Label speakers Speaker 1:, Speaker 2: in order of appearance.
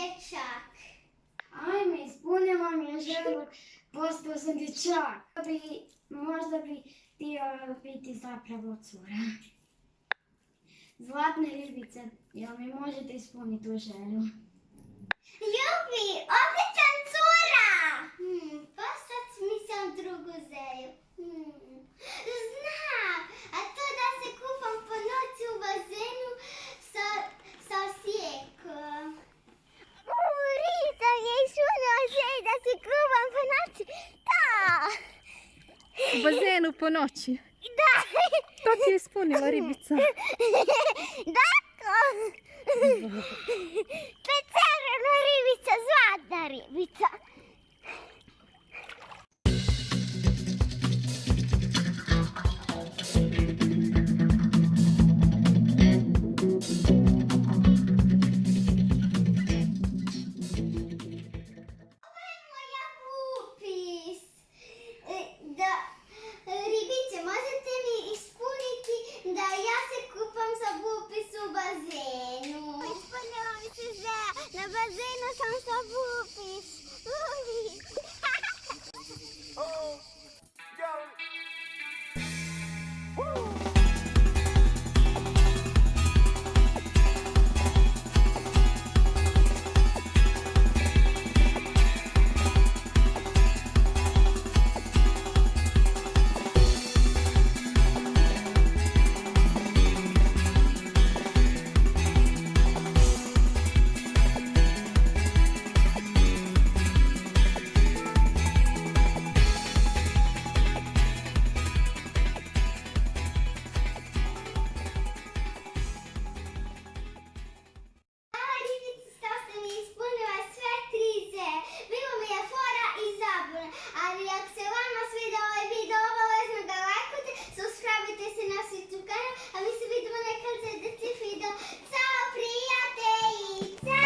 Speaker 1: dječak.
Speaker 2: Ajme, ispunila mi je želju, postao sam dječak. Možda bi htio biti zapravo cura. Zlatne ribice, jel mi možete ispuniti tu želju?
Speaker 1: Ljubi, odličan cura! Pa sad smislim drugu želju. Znam, a to da se kupam po noći u bazenu sa osijekom. Rita je ispunila želju da se kupam po noći. Da!
Speaker 3: U bazenu po noći.
Speaker 1: Da!
Speaker 3: To ti je ispunila ribica.
Speaker 1: Dako! Pecerna ribica, zlatna ribica. Ovo je moja upis. Ribice, možete mi ispuniti da ja se kupam za upis u bazenu? Ispunila mi se želja, na bazenu sam za upis. Ali ako se vama sviđa ovaj video, obavezno ga lajkujte, subscribe-ite se na YouTube kanal, a mi se vidimo na sljedećem videu. Ćao prijateljica!